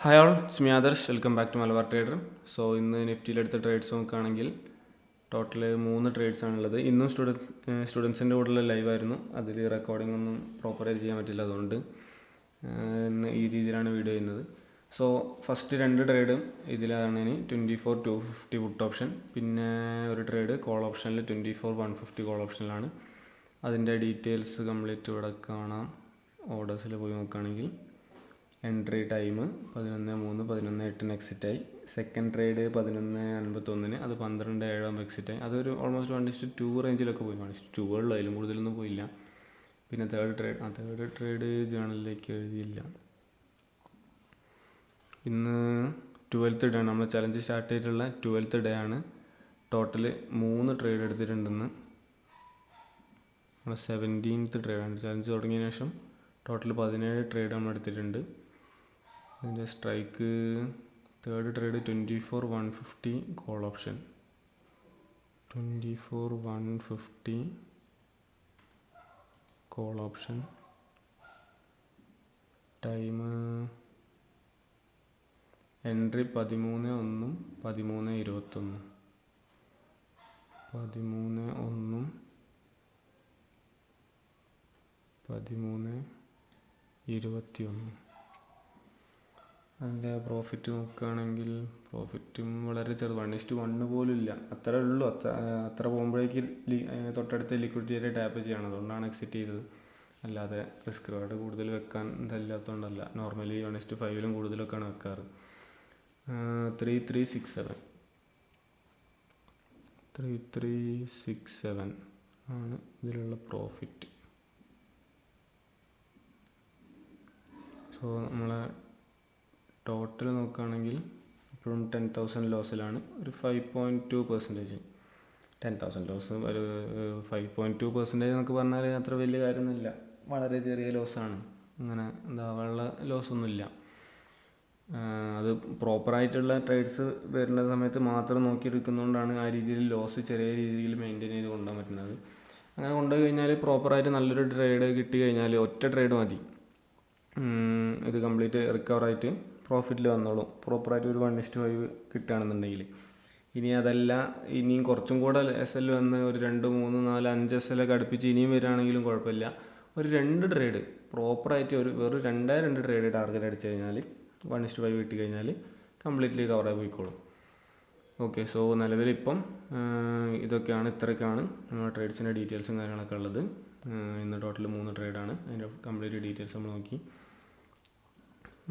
Hi all, it's me Adarsh. Welcome back to Malabar trader. So ഇന്ന് നിഫ്റ്റിയിലെടുത്ത trades നോക്കുകയാണെങ്കിൽ total 3 trades ആണുള്ളത്. ഇന്നും സ്റ്റുഡൻസിൻ്റെ കൂടെയുള്ള ലൈവായിരുന്നു. അതിൽ റെക്കോർഡിംഗ് ഒന്നും പ്രോപ്പറായിട്ട് ചെയ്യാൻ പറ്റില്ല, അതുകൊണ്ട് ഇന്ന് ഈ രീതിയിലാണ് വീഡിയോ ചെയ്യുന്നത്. സോ ഫസ്റ്റ് 2 ട്രേഡും ഇതിലാണ്. ഇനി 24-250 പുട്ട് ഓപ്ഷൻ, പിന്നെ ഒരു ട്രേഡ് കോൾ ഓപ്ഷനിൽ 24-150 കോൾ ഓപ്ഷനിലാണ്. അതിൻ്റെ ഡീറ്റെയിൽസ് കംപ്ലീറ്റ് ഇവിടെ കാണാം. ഓർഡേഴ്സിൽ പോയി നോക്കുകയാണെങ്കിൽ എൻട്രി ടൈം 11:03, 11:08 എക്സിറ്റായി. സെക്കൻഡ് ട്രേഡ് 11:51, അത് 12:07 എക്സിറ്റായി. അതൊരു ഓൾമോസ്റ്റ് 1:2 റേഞ്ചിലൊക്കെ പോയി. 1:2 ഉള്ളൂ, അതിലും കൂടുതലൊന്നും പോയില്ല. പിന്നെ തേർഡ് ട്രേഡ് ജേണലിലേക്ക് എഴുതിയില്ല. ഇന്ന് 12th ഡേ ആണ്, നമ്മൾ ചലഞ്ച് സ്റ്റാർട്ട് ചെയ്തിട്ടുള്ള 12th ഡേ ആണ്. ടോട്ടൽ 3 ട്രേഡ് എടുത്തിട്ടുണ്ടെന്ന്. നമ്മൾ 17th ട്രേഡാണ്. ചലഞ്ച് തുടങ്ങിയതിന് ശേഷം ടോട്ടൽ 17 ട്രേഡ് നമ്മൾ എടുത്തിട്ടുണ്ട്. അതിൻ്റെ strike third trade 24-150 call option. 24-150 call option. Time entry 13:01, 13:21. 13:01, 13:21. അതിൻ്റെ പ്രോഫിറ്റ് നോക്കുകയാണെങ്കിൽ പ്രോഫിറ്റും വളരെ ചെറുത്, 1:1 പോലും ഇല്ല. അത്രേ ഉള്ളൂ. അത്ര പോകുമ്പോഴേക്ക് തൊട്ടടുത്ത ലിക്വിഡിറ്റിയെ ടാപ്പ് ചെയ്യണം. അതുകൊണ്ടാണ് എക്സിറ്റ് ചെയ്തത്. അല്ലാതെ റിസ്ക് റിവാർഡ് കൂടുതൽ വെക്കാൻ ഇതല്ലാത്തതുകൊണ്ടല്ല. നോർമലി 1:5 കൂടുതലൊക്കെയാണ് വെക്കാറ്. 3367 ആണ് ഇതിലുള്ള പ്രോഫിറ്റ്. സോ നമ്മളെ ടോട്ടൽ നോക്കുകയാണെങ്കിൽ ഇപ്പോഴും 10,000 ലോസിലാണ്. ഒരു 5.2%. 10,000 ലോസ് ഒരു 5.2% എന്നൊക്കെ പറഞ്ഞാൽ അത്ര വലിയ കാര്യമൊന്നുമില്ല. വളരെ ചെറിയ ലോസാണ്. അങ്ങനെ എന്താ ലോസൊന്നുമില്ല. അത് പ്രോപ്പറായിട്ടുള്ള ട്രേഡ്സ് വരുന്ന സമയത്ത് മാത്രം നോക്കിയെടുക്കുന്നതുകൊണ്ടാണ് ആ രീതിയിൽ ലോസ് ചെറിയ രീതിയിൽ മെയിൻറ്റെയിൻ ചെയ്ത് കൊണ്ടുപോകാൻ പറ്റുന്നത്. അങ്ങനെ കൊണ്ടുപോയി കഴിഞ്ഞാൽ പ്രോപ്പറായിട്ട് നല്ലൊരു ട്രേഡ് കിട്ടി കഴിഞ്ഞാൽ ഒറ്റ ട്രേഡ് മതി, ഇത് കംപ്ലീറ്റ് റിക്കവറായിട്ട് പ്രോഫിറ്റിൽ വന്നോളും. പ്രോപ്പറായിട്ട് ഒരു 1:5 കിട്ടുകയാണെന്നുണ്ടെങ്കിൽ. ഇനി അതല്ല, ഇനിയും കുറച്ചും കൂടെ SL വന്ന് ഒരു 2, 3, 4, 5 SL ഒക്കെ അടുപ്പിച്ച് ഇനിയും വരികയാണെങ്കിലും കുഴപ്പമില്ല. ഒരു 2 ട്രേഡ് പ്രോപ്പറായിട്ട് വെറും 2 ട്രേഡ് ടാർഗറ്റ് അടിച്ചു കഴിഞ്ഞാൽ 1:5 കിട്ടിക്കഴിഞ്ഞാൽ കംപ്ലീറ്റ്ലി കവറായി പോയിക്കോളും. ഓക്കെ, സോ നിലവിലിപ്പം ഇത്രയൊക്കെയാണ് നമ്മുടെ ട്രേഡ്സിൻ്റെ ഡീറ്റെയിൽസും കാര്യങ്ങളൊക്കെ ഉള്ളത്. ഇന്ന് ടോട്ടൽ 3 ട്രേഡാണ്. അതിൻ്റെ കംപ്ലീറ്റ് ഡീറ്റെയിൽസ് നമ്മൾ നോക്കി.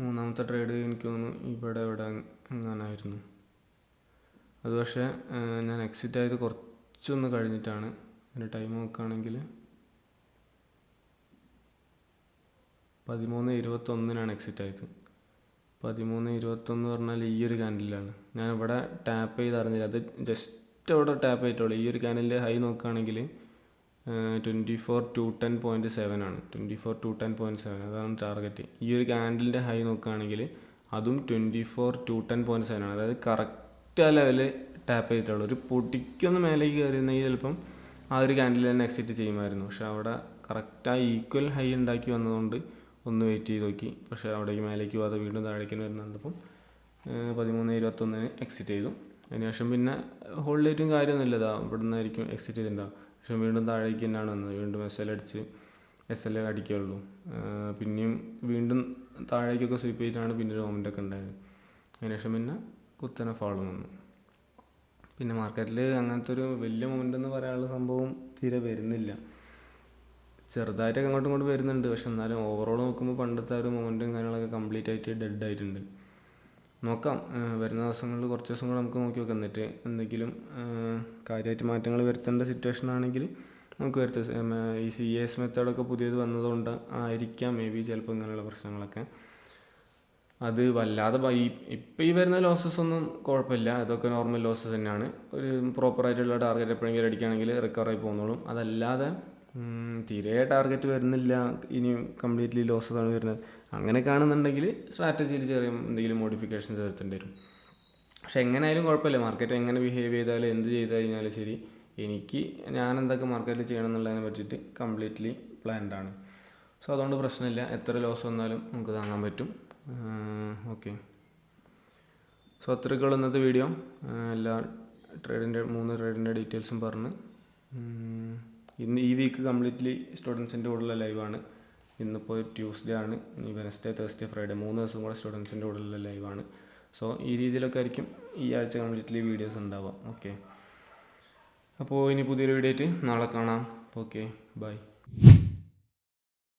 മൂന്നാമത്തെ ട്രേഡ് എനിക്ക് തോന്നുന്നു ഇവിടെ എങ്ങാനായിരുന്നു. അത് പക്ഷേ ഞാൻ എക്സിറ്റ് ആയത് കുറച്ചൊന്ന് കഴിഞ്ഞിട്ടാണ്. അതിൻ്റെ ടൈം നോക്കുകയാണെങ്കിൽ 13:21 എക്സിറ്റ് ആയത്. 13:21 പറഞ്ഞാൽ ഈ ഒരു ക്യാൻഡിലാണ്. ഞാൻ ഇവിടെ ടാപ്പ് ചെയ്ത് അറിഞ്ഞില്ല, അത് ജസ്റ്റ് അവിടെ ടാപ്പ് ചെയ്തിട്ടുള്ളൂ. ഈ ഒരു ക്യാൻഡിലിൻ്റെ ഹൈ നോക്കുകയാണെങ്കിൽ 24,210.7 ആണ്. 24,210.7 അതാണ് ടാർഗറ്റ്. ഈ ഒരു ക്യാൻഡിലിൻ്റെ ഹൈ നോക്കുകയാണെങ്കിൽ അതും 24,210.7 ആണ്. അതായത് കറക്റ്റ് ആ ലെവല് ടാപ്പ് ചെയ്തിട്ടുള്ളൂ. ഒരു പൊടിക്കൊന്ന് മേലേക്ക് കയറിയിരുന്നെങ്കിൽ ചിലപ്പം ആ ഒരു ക്യാൻഡിൽ തന്നെ എക്സിറ്റ് ചെയ്യുമായിരുന്നു. പക്ഷേ അവിടെ കറക്റ്റ് ആ ഈക്വൽ ഹൈ ഉണ്ടാക്കി വന്നതുകൊണ്ട് ഒന്ന് വെയിറ്റ് ചെയ്ത് നോക്കി. പക്ഷേ അവിടേക്ക് മേലേക്ക് പോകാതെ വീണ്ടും താഴേക്ക് വരുന്നുണ്ട്. അപ്പം 13:21 എക്സിറ്റ് ചെയ്തു. അതിനുശേഷം പിന്നെ ഹോൾഡ് ചെയ്തിട്ടും കാര്യമൊന്നുമില്ല. ഇവിടെ നിന്നായിരിക്കും എക്സിറ്റ് ചെയ്തിട്ടുണ്ടാകും. പക്ഷേ വീണ്ടും താഴേക്ക് തന്നെയാണ് വന്നത്. വീണ്ടും SL അടിക്കുകയുള്ളൂ. പിന്നെയും വീണ്ടും താഴേക്കൊക്കെ സ്വീപ്പ് ചെയ്തിട്ടാണ് പിന്നെ ഒരു മൊമെൻ്റൊക്കെ ഉണ്ടായത്. അതിനുശേഷം പിന്നെ കുത്തനെ ഫാളും വന്നു. പിന്നെ മാർക്കറ്റിൽ അങ്ങനത്തെ ഒരു വലിയ മൊമെൻ്റ് എന്ന് പറയാനുള്ള സംഭവം തീരെ വരുന്നില്ല. ചെറുതായിട്ടൊക്കെ അങ്ങോട്ടും ഇങ്ങോട്ടും വരുന്നുണ്ട്. പക്ഷെ എന്നാലും ഓവറോൾ നോക്കുമ്പോൾ പണ്ടത്തെ ഒരു മൊമെൻറ്റും കാര്യങ്ങളൊക്കെ കംപ്ലീറ്റ് ആയിട്ട് ഡെഡ് ആയിട്ടുണ്ട്. നോക്കാം, വരുന്ന ദിവസങ്ങളിൽ കുറച്ച് ദിവസം കൂടെ നമുക്ക് നോക്കി നോക്കാം. എന്നിട്ട് എന്തെങ്കിലും കാര്യമായിട്ട് മാറ്റങ്ങൾ വരുത്തേണ്ട സിറ്റുവേഷൻ ആണെങ്കിൽ നമുക്ക് ഈ CAS മെത്തേഡൊക്കെ പുതിയത് വന്നതുകൊണ്ട് ആയിരിക്കാം മേ ബി ചിലപ്പോൾ ഇങ്ങനെയുള്ള പ്രശ്നങ്ങളൊക്കെ. അത് വല്ലാതെ ഇപ്പം ഈ വരുന്ന ലോസസ് ഒന്നും കുഴപ്പമില്ല. അതൊക്കെ നോർമൽ ലോസസ് തന്നെയാണ്. ഒരു പ്രോപ്പറായിട്ടുള്ള ടാർഗറ്റ് എപ്പോഴെങ്കിലും അടിക്കുകയാണെങ്കിൽ റിക്കവറായി പോകുന്നോളും. അതല്ലാതെ തീരെ ടാർഗറ്റ് വരുന്നില്ല, ഇനിയും കംപ്ലീറ്റ്ലി ലോസസ് ആണ് വരുന്നത്, അങ്ങനെ കാണുന്നുണ്ടെങ്കിൽ സ്ട്രാറ്റജിയിൽ ചെറിയ എന്തെങ്കിലും മോഡിഫിക്കേഷൻസ് വരുത്തേണ്ടി വരും. പക്ഷെ എങ്ങനെയായാലും കുഴപ്പമില്ല. മാർക്കറ്റ് എങ്ങനെ ബിഹേവ് ചെയ്താലും എന്ത് ചെയ്ത് കഴിഞ്ഞാലും ശരി, ഞാൻ എന്തൊക്കെ മാർക്കറ്റിൽ ചെയ്യണം എന്നുള്ളതിനെ പറ്റിയിട്ട് കംപ്ലീറ്റ്ലി പ്ലാൻഡ് ആണ്. സോ അതുകൊണ്ട് പ്രശ്നമില്ല. എത്ര ലോസ് വന്നാലും നമുക്ക് താങ്ങാൻ പറ്റും. ഓക്കെ. സോ അത്രയ്ക്കുള്ള ഇന്നത്തെ വീഡിയോ. എല്ലാ മൂന്ന് ട്രേഡിൻ്റെ ഡീറ്റെയിൽസും പറഞ്ഞ് ഇന്ന് ഈ വീക്ക് കംപ്ലീറ്റ്ലി സ്റ്റുഡൻസിൻ്റെ കൂടെയുള്ള ലൈവാണ്. ഇന്നിപ്പോൾ ട്യൂസ്ഡേ ആണ്, ഇനി വെനസ്ഡേ, തേഴ്സ്ഡേ, ഫ്രൈഡേ 3 ദിവസം കൂടെ സ്റ്റുഡൻസിൻ്റെ കൂടെയുള്ള ലൈവാണ്. സോ ഈ രീതിയിലൊക്കെ ആയിരിക്കും ഈ ആഴ്ച കംപ്ലീറ്റ്ലി വീഡിയോസ് ഉണ്ടാവുക. ഓക്കെ, അപ്പോൾ ഇനി പുതിയൊരു വീഡിയോ ആയിട്ട് നാളെ കാണാം. Okay, by.